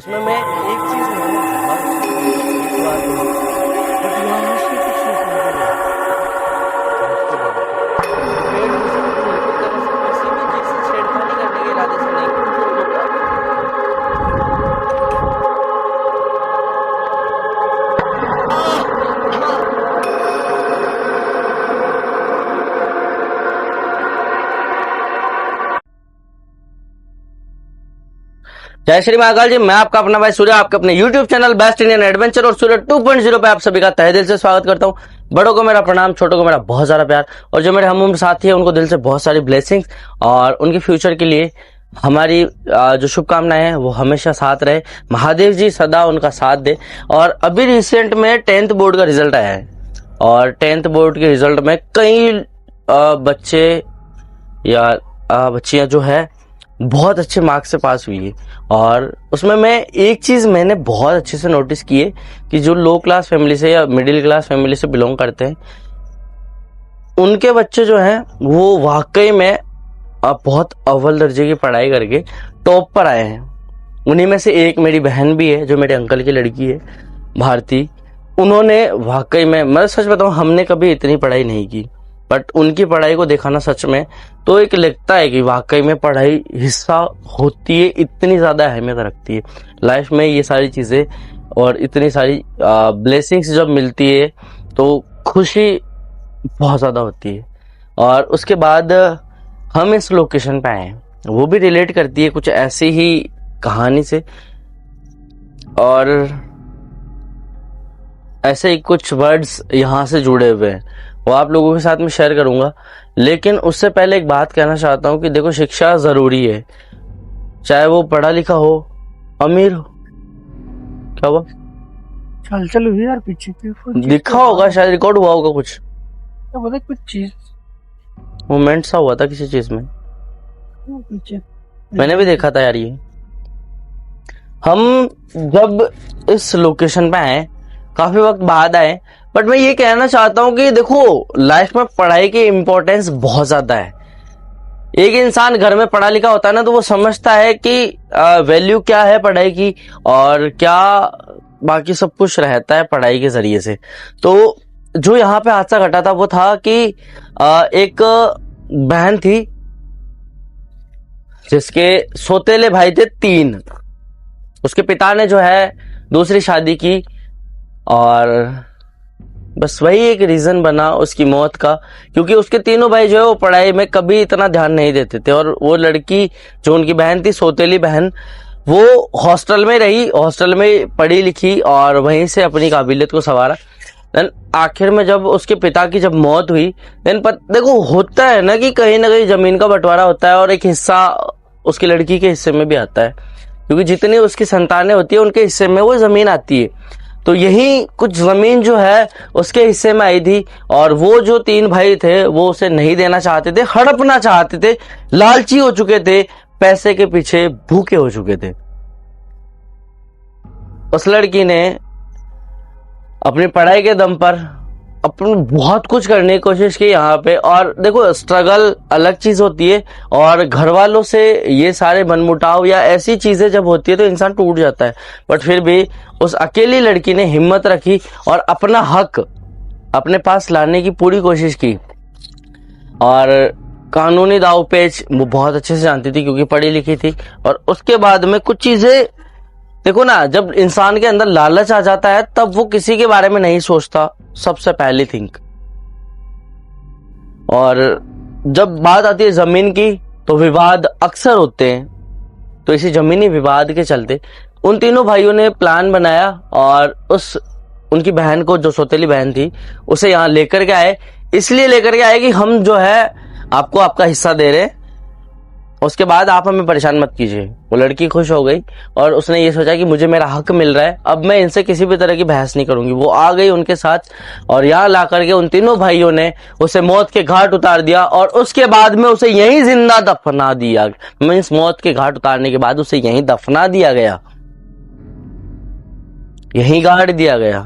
उसमें मैं एक चीज मैंने बहुत एक बार बट यहाँ से कुछ नहीं पेड़ किसी को बिल्कुल तरह से किसी भी चीज से छेड़खानी करने के इरादे से नहीं तो क्या जय श्री महाकाल जी। मैं आपका अपना भाई सूर्य आपके अपने YouTube channel best Indian adventure और सूर्य 2.0 पे आप सभी का तहे दिल से स्वागत करता हूं। बड़ों को मेरा प्रणाम, छोटों को मेरा बहुत सारा प्यार और जो मेरे हम उम्र साथी है उनको दिल से बहुत सारी ब्लेसिंग्स और उनके फ्यूचर के लिए हमारी जो शुभकामनाएं हैं वो हमेशा साथ रहे। महादेव जी सदा उनका साथ दे। और अभी रिसेंट में 10th बोर्ड का रिजल्ट आया है और 10th बोर्ड के रिजल्ट में कई बच्चे या बच्चियां जो है बहुत अच्छे मार्क्स से पास हुई है। और उसमें मैं एक चीज मैंने बहुत अच्छे से नोटिस की है कि जो लो क्लास फैमिली से या मिडिल क्लास फैमिली से बिलोंग करते हैं उनके बच्चे जो हैं वो वाकई में बहुत अव्वल दर्जे की पढ़ाई करके टॉप पर आए हैं। उन्हीं में से एक मेरी बहन भी है जो मेरे अंकल की लड़की है, भारती। उन्होंने वाकई में, मैं सच बताऊं, हमने कभी इतनी पढ़ाई नहीं की बट उनकी पढ़ाई को देखा ना सच में तो एक लगता है कि वाकई में पढ़ाई हिस्सा होती है, इतनी ज्यादा अहमियत रखती है लाइफ में ये सारी चीजें। और इतनी सारी ब्लेसिंग्स जब मिलती है तो खुशी बहुत ज्यादा होती है। और उसके बाद हम इस लोकेशन पे आए, वो भी रिलेट करती है कुछ ऐसी ही कहानी से और ऐसे ही कुछ वर्ड्स यहाँ से जुड़े हुए हैं, वो आप लोगों के साथ में शेयर करूंगा। लेकिन उससे पहले एक बात कहना चाहता हूं कि देखो, शिक्षा जरूरी है, चाहे वो पढ़ा लिखा हो, अमीर हो। क्या हुआ? चल चल यार, पीछे दिखा होगा, शायद रिकॉर्ड हुआ होगा कुछ, क्या पता, कुछ चीज मोमेंट सा हुआ था किसी चीज में, पीछे मैंने भी देखा था यार। ये हम जब इस लोकेशन पे आए, काफी वक्त बाद आए, बट मैं ये कहना चाहता हूं कि देखो, लाइफ में पढ़ाई की इम्पोर्टेंस बहुत ज्यादा है। एक इंसान घर में पढ़ा लिखा होता है ना तो वो समझता है कि वैल्यू क्या है पढ़ाई की और क्या बाकी सब कुछ रहता है पढ़ाई के जरिए से। तो जो यहाँ पे हादसा घटा था वो था कि एक बहन थी जिसके सौतेले भाई थे 3। उसके पिता ने जो है दूसरी शादी की और बस वही एक रीजन बना उसकी मौत का, क्योंकि उसके तीनों भाई जो है वो पढ़ाई में कभी इतना ध्यान नहीं देते थे। और वो लड़की जो उनकी बहन थी, सौतेली बहन, वो हॉस्टल में रही, हॉस्टल में पढ़ी लिखी और वहीं से अपनी काबिलियत को संवारा। देन आखिर में जब उसके पिता की जब मौत हुई, देन देखो, होता है ना कि कहीं ना कहीं जमीन का बंटवारा होता है और एक हिस्सा उसकी लड़की के हिस्से में भी आता है, क्योंकि जितनी उसकी संतानें होती है उनके हिस्से में वो जमीन आती है। तो यही कुछ जमीन जो है उसके हिस्से में आई थी और वो जो 3 भाई थे वो उसे नहीं देना चाहते थे, हड़पना चाहते थे, लालची हो चुके थे, पैसे के पीछे भूखे हो चुके थे। उस लड़की ने अपनी पढ़ाई के दम पर अपनी बहुत कुछ करने की कोशिश की यहाँ पे। और देखो, स्ट्रगल अलग चीज होती है और घर वालों से ये सारे मनमुटाव या ऐसी चीजें जब होती है तो इंसान टूट जाता है। बट फिर भी उस अकेली लड़की ने हिम्मत रखी और अपना हक अपने पास लाने की पूरी कोशिश की। और कानूनी दाव पेच वो बहुत अच्छे से जानती थी क्योंकि पढ़ी लिखी थी। और उसके बाद में कुछ चीजें, देखो ना, जब इंसान के अंदर लालच आ जाता है तब वो किसी के बारे में नहीं सोचता, सबसे पहली थिंक। और जब बात आती है जमीन की तो विवाद अक्सर होते हैं। तो इसी जमीनी विवाद के चलते उन तीनों भाइयों ने प्लान बनाया और उनकी बहन को, जो सौतेली बहन थी, उसे यहाँ लेकर के आए। इसलिए लेकर के आए कि हम जो है आपको आपका हिस्सा दे रहे हैं, उसके बाद आप हमें परेशान मत कीजिए। वो लड़की खुश हो गई और उसने ये सोचा कि मुझे मेरा हक मिल रहा है, अब मैं इनसे किसी भी तरह की बहस नहीं करूंगी। वो आ गई उनके साथ और यहाँ ला करके उन तीनों भाइयों ने उसे मौत के घाट उतार दिया। और उसके बाद में उसे यहीं जिंदा दफना दिया। मीन्स मौत के घाट उतारने के बाद उसे यहीं दफना दिया गया, यहीं गाड़ दिया गया।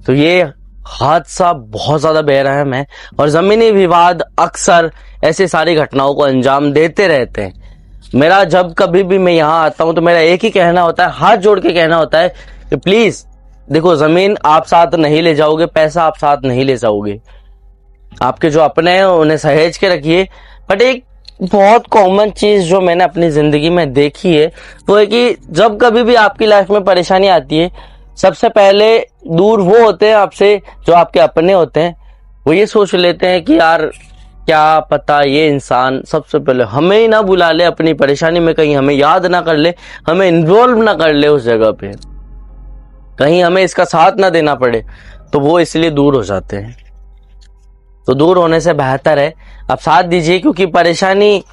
तो ये हादसा बहुत ज्यादा बेरहम है और जमीनी विवाद अक्सर ऐसे सारी घटनाओं को अंजाम देते रहते हैं। मेरा जब कभी भी मैं यहाँ आता हूँ तो मेरा एक ही कहना होता है, हाथ जोड़ के कहना होता है कि प्लीज देखो, जमीन आप साथ नहीं ले जाओगे, पैसा आप साथ नहीं ले जाओगे, आपके जो अपने हैं उन्हें सहेज के रखिए। बट एक बहुत कॉमन चीज जो मैंने अपनी जिंदगी में देखी है वो है कि जब कभी भी आपकी लाइफ में परेशानी आती है, सबसे पहले दूर वो होते हैं आपसे जो आपके अपने होते हैं। वो ये सोच लेते हैं कि यार क्या पता ये इंसान सबसे पहले हमें ही ना बुला ले अपनी परेशानी में, कहीं हमें याद ना कर ले, हमें इन्वॉल्व ना कर ले उस जगह पे, कहीं हमें इसका साथ ना देना पड़े, तो वो इसलिए दूर हो जाते हैं। तो दूर होने से बेहतर है आप साथ दीजिए, क्योंकि परेशानी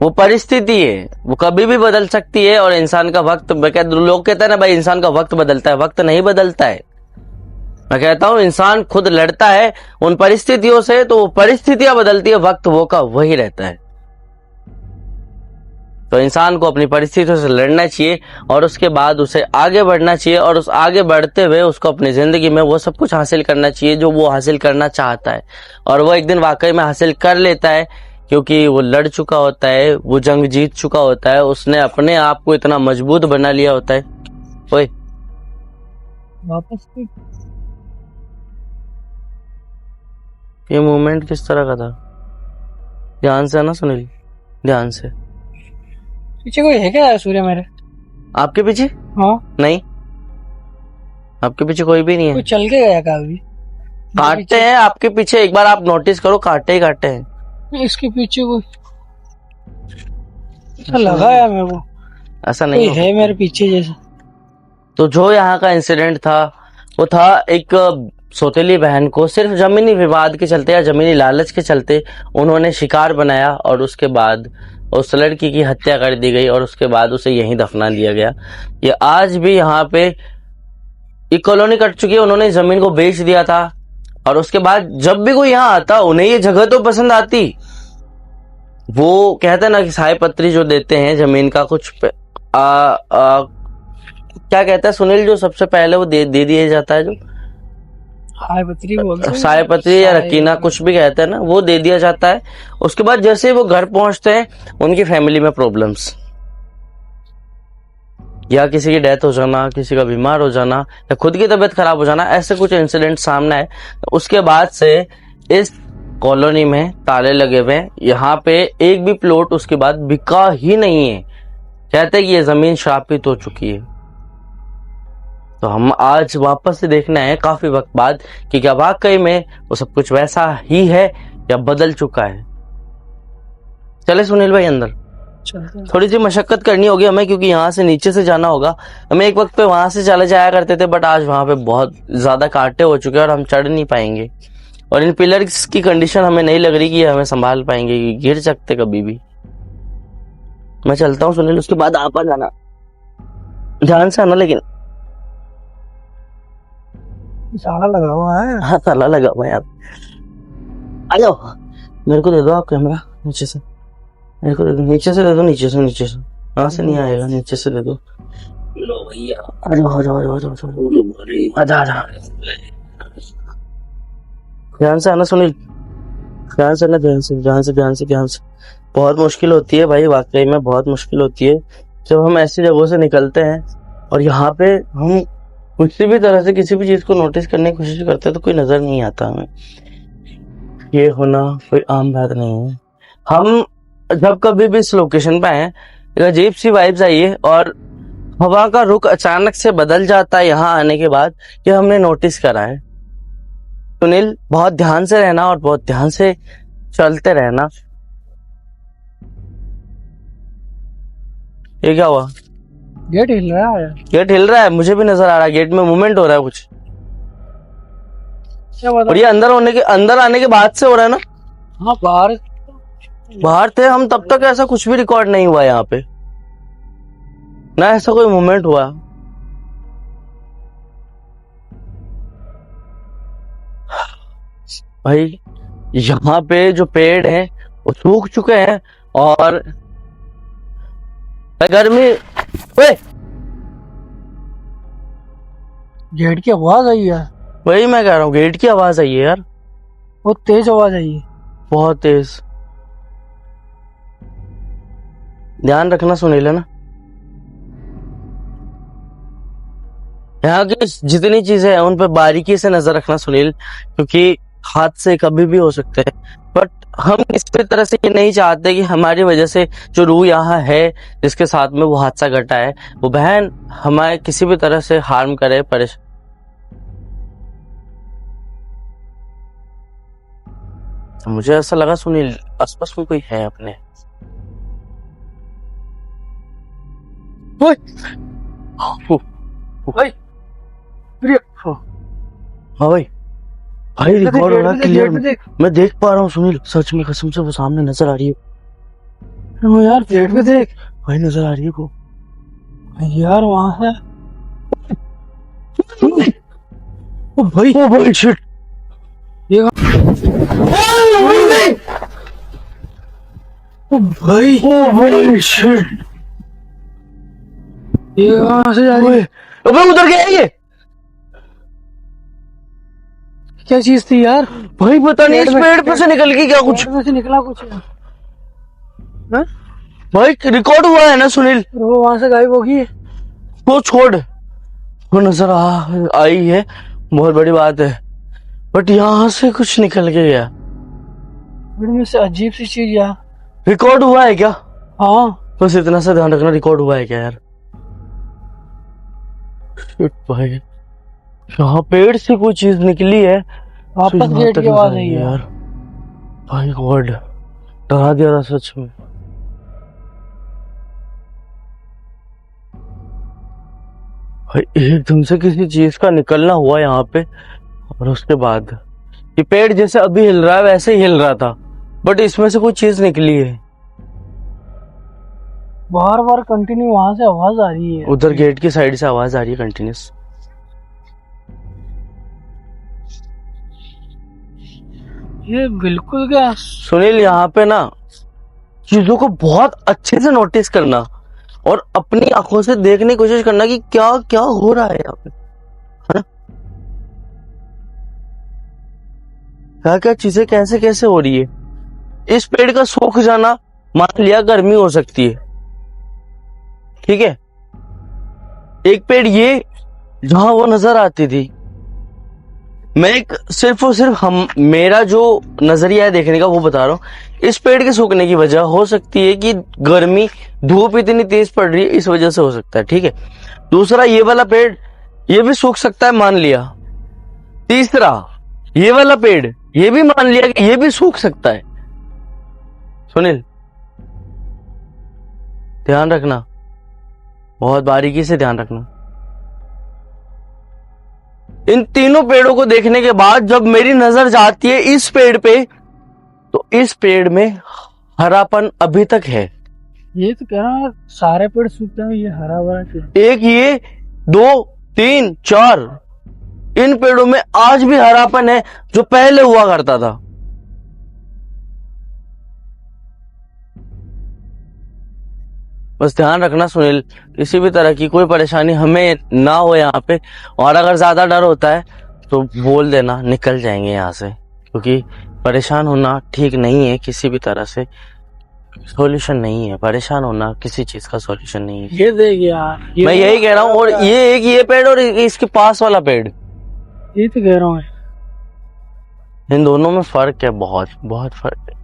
वो परिस्थिति है, वो कभी भी बदल सकती है। और इंसान का वक्त, लोग कहते हैं ना भाई इंसान का वक्त बदलता है, वक्त नहीं बदलता है। मैं कहता हूं इंसान खुद लड़ता है उन परिस्थितियों से, तो वो परिस्थितियां बदलती है, वक्त वो का वही रहता है। तो इंसान को अपनी परिस्थितियों से लड़ना चाहिए और उसके बाद उसे आगे बढ़ना चाहिए, और उस आगे बढ़ते हुए उसको अपनी जिंदगी में वो सब कुछ हासिल करना चाहिए जो वो हासिल करना चाहता है। और वो एक दिन वाकई में हासिल कर लेता है, क्योंकि वो लड़ चुका होता है, वो जंग जीत चुका होता है, उसने अपने आप को इतना मजबूत बना लिया होता है। ओए वापस भी ये मूवमेंट किस तरह का था? ध्यान से ना सुनील, ध्यान से। पीछे कोई है क्या सूर्य मेरे? आपके पीछे? हाँ, नहीं, आपके पीछे कोई भी नहीं है। कोई चल के गया क्या अभी? कांटे हैं आपके पीछे, एक बार आप नोटिस करो, कांटे ही कांटे हैं। इसके पीछे कोई ऐसा लगा है मेरे को, ऐसा कोई नहीं है मेरे पीछे जैसा। तो जो यहाँ का इंसिडेंट था वो था एक सौतेली बहन को सिर्फ जमीनी विवाद के चलते या जमीनी लालच के चलते उन्होंने शिकार बनाया, और उसके बाद उस लड़की की हत्या कर दी गई, और उसके बाद उसे यहीं दफना दिया गया। ये आज भी यहाँ पे एक कॉलोनी कट चुकी है, उन्होंने जमीन को बेच दिया था, और उसके बाद जब भी कोई यहाँ आता उन्हें ये जगह तो पसंद आती। वो कहते हैं ना कि साय पत्री जो देते हैं जमीन का कुछ क्या कहता है सुनील, जो सबसे पहले वो दे दिया जाता है, जो हाय पत्री बोलते हैं, साय पत्री या रकीना कुछ भी कहते हैं ना, वो दे दिया जाता है। उसके बाद जैसे ही वो घर पहुंचते हैं उनकी फैमिली में प्रॉब्लम्स, या किसी की डेथ हो जाना, किसी का बीमार हो जाना, या खुद की तबीयत खराब हो जाना, ऐसे कुछ इंसिडेंट सामने आए। उसके बाद से इस कॉलोनी में ताले लगे हुए हैं, यहाँ पे एक भी प्लॉट उसके बाद बिका ही नहीं है। कहते हैं कि ये जमीन श्रापित हो चुकी है। तो हम आज वापस से देखना है काफी वक्त बाद कि क्या वाकई में वो सब कुछ वैसा ही है या बदल चुका है। चले सुनील भाई अंदर, थोड़ी सी मशक्कत करनी होगी हमें, क्योंकि यहाँ से नीचे से जाना होगा। हमें एक वक्त पे वहां से चले जाया करते थे, बट आज वहां पे बहुत ज्यादा कांटे हो चुके हैं और हम चढ़ नहीं पाएंगे। और इन पिलर्स की कंडीशन हमें नहीं लग रही कि हमें संभाल पाएंगे, गिर सकते कभी भी। मैं चलता हूँ सुनील, उसके बाद आप आ जाना, ध्यान से आना लेकिन। ताला लगा हुआ है। हाँ ताला लगा हुआ है यार। आ जाओ, मेरे को दे दो आप कैमरा नीचे से, मेरे को दे दो, नीचे से दे दो, नीचे से यहाँ से नहीं आएगा, नीचे से दे दो। लो भैया, आ जाओ आ जाओ आ जाओ आ जाओ, आजा आजा, ध्यान से आना सुनील, ध्यान से आना, ध्यान से ध्यान से ध्यान से ध्यान से। बहुत मुश्किल होती है भाई, वाकई में बहुत मुश्किल होती है जब हम ऐसी जगहों से निकलते हैं और यहाँ पे हम किसी भी तरह से किसी भी चीज को नोटिस करने की कोशिश करते हैं तो कोई नजर नहीं आता हमें। ये होना कोई आम बात नहीं है। हम जब कभी भी इस लोकेशन पे आए, एक अजीब सी वाइब्स आई है और हवा का रुख अचानक से बदल जाता है यहाँ आने के बाद, ये हमने नोटिस करा है। सुनील बहुत ध्यान से रहना और बहुत ध्यान से चलते रहना। ये क्या हुआ? गेट हिल रहा है। गेट हिल रहा है, मुझे भी नजर आ रहा है, गेट में मूवमेंट हो रहा है कुछ। क्या बता? और ये अंदर आने के बाद से हो रहा है ना? हाँ, बाहर थे हम तब तक ऐसा कुछ भी रिकॉर्ड नहीं हुआ यहाँ पे, ना ऐसा कोई मूवमेंट हुआ। भाई यहाँ पे जो पेड़ हैं वो सूख चुके हैं और गर्मी। ओए गेट की आवाज आई है। वही मैं कह रहा हूँ, गेट की आवाज आई है यार, बहुत तेज आवाज आई है। बहुत तेज। ध्यान रखना सुनील, है ना। यहाँ की जितनी चीजें हैं उन पर बारीकी से नजर रखना सुनील, क्योंकि हादसे कभी भी हो सकते हैं। बट हम इसी तरह से ये नहीं चाहते कि हमारी वजह से जो रूह यहाँ है जिसके साथ में वो हादसा घटा है, वो बहन हमारे किसी भी तरह से हार्म करे, परेशान। मुझे ऐसा लगा सुनील आसपास में कोई है अपने। ओए, भाई प्रिय, हाँ भाई, भाई रिकॉर्ड हो रहा है क्लियर। मैं देख पा रहा हूँ सुनील, सच में कसम से वो सामने नजर आ रही है। वो यार पेट पे देख भाई नजर आ रही है वो यार, वहां है। ओ भाई शिट, ये भाई शिट, ये कहां से जा रही है? अबे उधर गया ये, क्या चीज थी यार? भाई पता नहीं इस पेड़ पे से निकल के क्या कुछ, पेट में से निकला कुछ यार। हाँ? भाई रिकॉर्ड हुआ है ना सुनील। और वो वहां से गायब हो गई। वो छोड़, वो नजर आई है, बहुत बड़ी बात है, बट यहाँ से कुछ निकल के गया। पेट में से अजीब सी चीज यार। रिकॉर्ड हुआ है क्या? हाँ, बस इतना सा ध्यान रखना, रिकॉर्ड हुआ है क्या यार। शिट भाई, यहाँ पेड़ से कोई चीज निकली है, वापस गेट की आवाज आई है यार। भाई गॉड, डरा दिया था सच में। भाई एकदम से किसी चीज का निकलना हुआ यहाँ पे, और उसके बाद ये पेड़ जैसे अभी हिल रहा है वैसे ही हिल रहा था, बट इसमें से कोई चीज निकली है। बार बार कंटिन्यू वहां से आवाज आ रही है। उधर गेट की साइड से आवाज आ रही है कंटिन्यूस। ये बिल्कुल क्या सुनील, यहाँ पे ना चीजों को बहुत अच्छे से नोटिस करना और अपनी आंखों से देखने की कोशिश करना कि क्या क्या हो रहा है यहाँ पे, है ना। क्या क्या चीजें कैसे कैसे हो रही है। इस पेड़ का सूख जाना, मान लिया गर्मी हो सकती है, ठीक है। एक पेड़ ये जहां वो नजर आती थी, मैं एक सिर्फ और सिर्फ मेरा जो नजरिया है देखने का वो बता रहा हूँ। इस पेड़ के सूखने की वजह हो सकती है कि गर्मी, धूप इतनी तेज पड़ रही है, इस वजह से हो सकता है, ठीक है। दूसरा, ये वाला पेड़ ये भी सूख सकता है, मान लिया। तीसरा, ये वाला पेड़ ये भी मान लिया कि ये भी सूख सकता है। सुनील ध्यान रखना, बहुत बारीकी से ध्यान रखना। इन तीनों पेड़ों को देखने के बाद जब मेरी नजर जाती है इस पेड़ पे, तो इस पेड़ में हरापन अभी तक है। ये तो कह रहा हूँ, सारे पेड़ सूखते हैं, ये हरा भरा पेड़। एक, ये, 2, 3, 4, इन पेड़ों में आज भी हरापन है जो पहले हुआ करता था। बस ध्यान रखना सुनील, किसी भी तरह की कोई परेशानी हमें ना हो यहाँ पे, और अगर ज्यादा डर होता है तो बोल देना, निकल जाएंगे यहाँ से, क्योंकि परेशान होना ठीक नहीं है किसी भी तरह से, सॉल्यूशन नहीं है। परेशान होना किसी चीज का सॉल्यूशन नहीं है। ये देख यार, मैं यही कह रहा हूँ। और ये एक ये पेड़ और इसके पास वाला पेड़, ये तो कह रहा हूँ, इन दोनों में फर्क है, बहुत बहुत फर्क है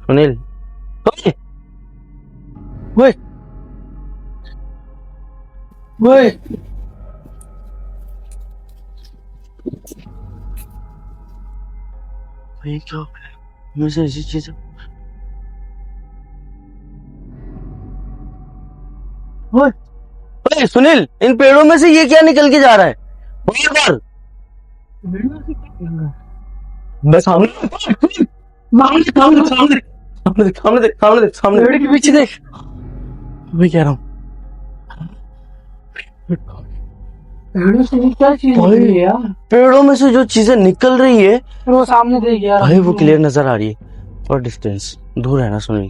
सुनील। ओए ओए, ये क्या हो गया? मुझे ऐसी चीज सुनील, इन पेड़ों में से ये क्या निकल के जा रहा है बार बार? बस सामने सामने सामने सामने सामने सामने पेड़ के पीछे देख। मैं कह रहा हूँ पेड़ों से ये क्या चीज निकल रही है यार? पेड़ों में से जो चीजें निकल रही है, वो सामने देख यार भाई वो क्लियर नजर आ रही है, और डिस्टेंस दूर है ना सुनील।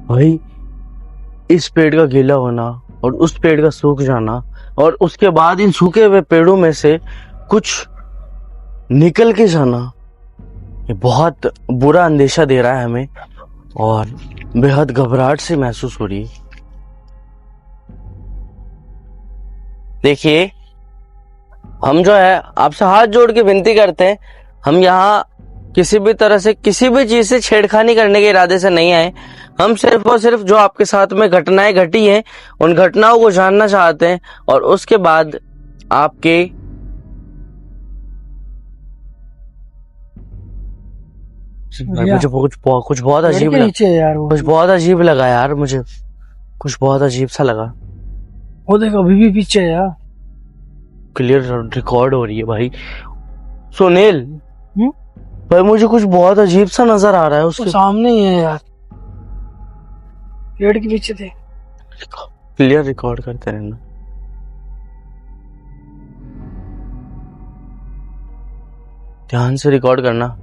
भाई इस पेड़ का गीला होना और उस पेड़ का सूख जाना, और उसके बाद इन सूखे हुए पेड़ों में से कुछ निकल के जाना, ये बहुत बुरा अंदेशा दे रहा है हमें और बेहद घबराहट सी महसूस हो रही है। देखिए, हम जो है आपसे हाथ जोड़ के विनती करते हैं, हम यहाँ किसी भी तरह से किसी भी चीज से छेड़खानी करने के इरादे से नहीं आए। हम सिर्फ और सिर्फ जो आपके साथ में घटनाएं घटी हैं उन घटनाओं को जानना चाहते हैं और उसके बाद आपके भैया, मुझे कुछ बहुत पेड़ अजीब के लगा, नीचे है यार वो। कुछ बहुत अजीब लगा यार, मुझे कुछ बहुत अजीब सा लगा। वो देख अभी भी पीछे है यार। क्लियर रिकॉर्ड हो रही है भाई। सुनील, हम्म? भाई मुझे कुछ बहुत अजीब सा नजर आ रहा है वो उसके। सामने ही है यार, पेड़ के पीछे थे। क्लियर रिकॉर्ड करते रहना। ध्यान से रिकॉर्ड करना।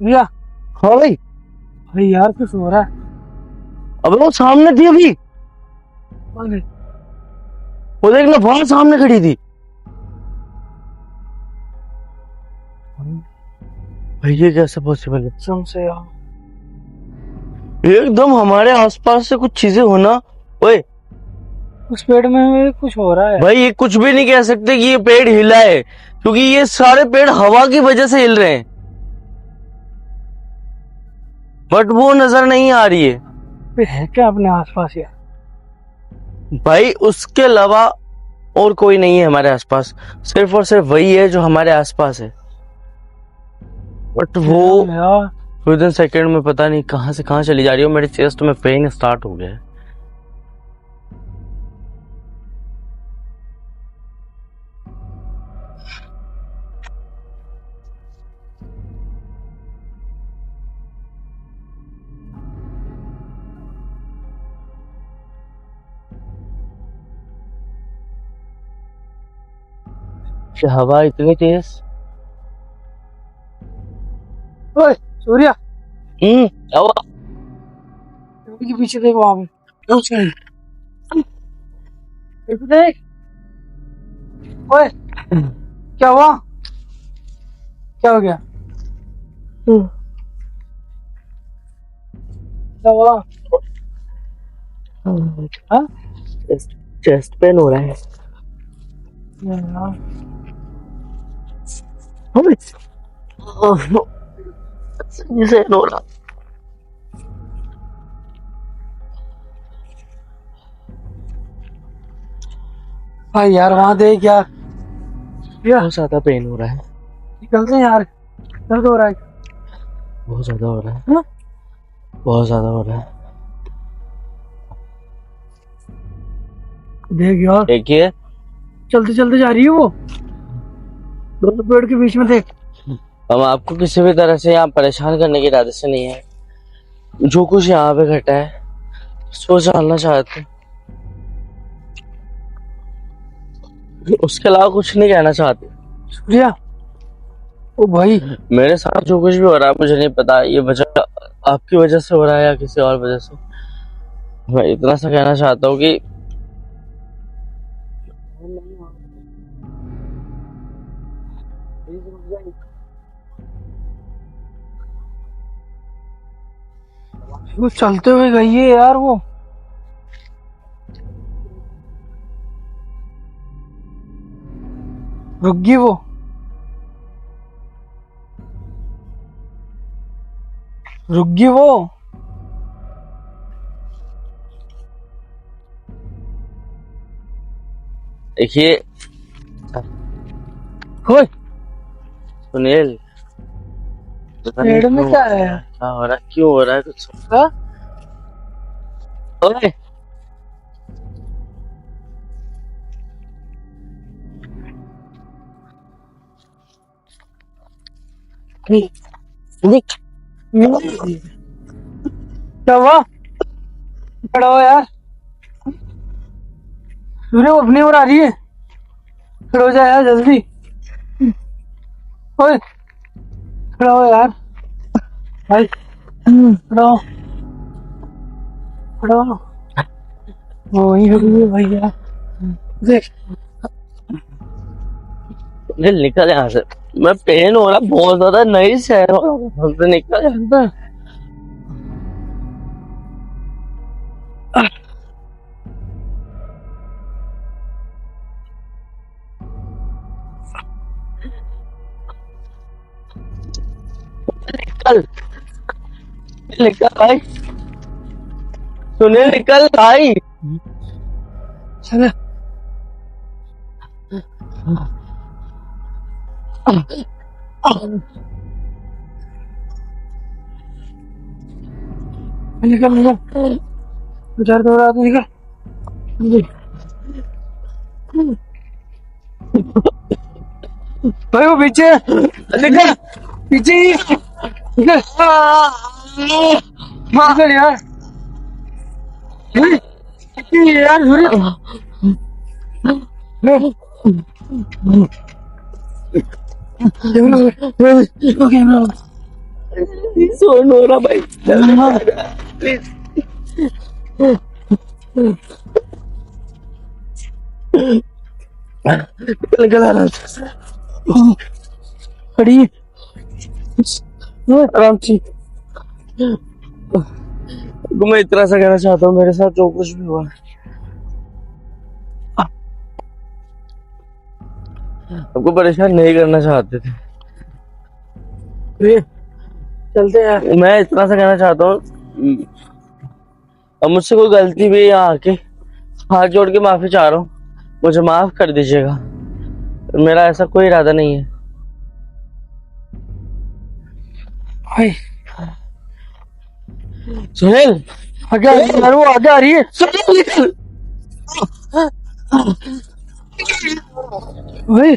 भैया, हाँ भाई, भाई यार कुछ हो रहा है। अबे वो सामने थी अभी, अरे, वो देख ना वहां सामने खड़ी थी। भाई ये कैसे पॉसिबल है? कसम से यार, एकदम हमारे आसपास से कुछ चीजें होना। ओए उस पेड़ में कुछ हो रहा है। भाई, ये कुछ भी नहीं कह सकते कि ये पेड़ हिला है, क्योंकि ये सारे पेड़ हवा की वजह से हिल रहे हैं, बट वो नजर नहीं आ रही है। पे है क्या अपने आसपास यार? भाई उसके अलावा और कोई नहीं है हमारे आसपास, सिर्फ और सिर्फ वही है जो हमारे आसपास है। बट वो यार विद इन सेकेंड में पता नहीं कहां से कहां चली जा रही है। मेरे चेस्ट में पेन स्टार्ट हो गया है। ये हवा इतनी तेज। ओए सूर्या, क्या हुआ? पेड़ के पीछे देख, वहां पे देख। ओए क्या हुआ? क्या हो गया? क्या हुआ? हाँ? चेस्ट पेन हो रहा है। यार, जिसे हो रहा। भाई यार वहां देख यार। यार बहुत ज्यादा पेन हो रहा है, निकलते हैं यार, दर्द हो रहा है। बहुत ज्यादा हो रहा है, हाँ? बहुत ज्यादा हो रहा है। देख यार, देखिए, चलते चलते जा रही है वो, दोनों पेड़ के बीच में देख। हम आपको किसी भी तरह से यहाँ परेशान करने के इरादे से नहीं है। जो कुछ यहाँ पे घटा है उसको जानना चाहते हैं, उसके अलावा कुछ नहीं कहना चाहते। सूर्या, ओ भाई, मेरे साथ जो कुछ भी हो रहा है मुझे नहीं पता ये वजह आपकी वजह से हो रहा है या किसी और वजह से। मैं इतना सा कहना चाहता हूँ कि वो चलते हुए गई है यार, वो रुक गई, वो रुक गई वो। देखिए ओए सुनील, पता नहीं पेड़ में क्यों क्या है? क्या हो रहा है, क्यों हो रहा है कुछ। हाँ? ओए देख, क्या हुआ? खड़ा हो यार, सूर्य वो अपनी ओर आ रही है, खड़ा हो जा यार जल्दी। ओए खड़ा हो यार भाई, खड़ा हो, खड़ा हो। वो वहीं खड़ी है भैया, देख। सुनील निकल यहाँ से, मैं पेन हो रहा बहुत ज्यादा, नहीं सह हो रहा, हमसे निकल यहाँ से। निकल निकल भाई, सुनील निकल भाई। चल निकल निकल, बेचारा तो रहा, निकल भाई, वो पीछे निकल, पीछे ही निकल, निकल यार, यार कैमरा सोन हो रहा भाई, प्लीज। निकल आराम से, खड़ी आराम से। मैं इतना सा कहना चाहता हूँ, मेरे साथ जो कुछ भी हुआ, आपको परेशान नहीं करना चाहते थे। चलते हैं। मैं इतना सा कहना चाहता हूँ, अब मुझसे कोई गलती भी यहाँ आके हाथ जोड़ के माफी चाह रहा हूँ, मुझे माफ कर दीजिएगा, मेरा ऐसा कोई इरादा नहीं है। भाई सुनील आगे यार, वो आगे आ रही है। सुनील निकल। भाई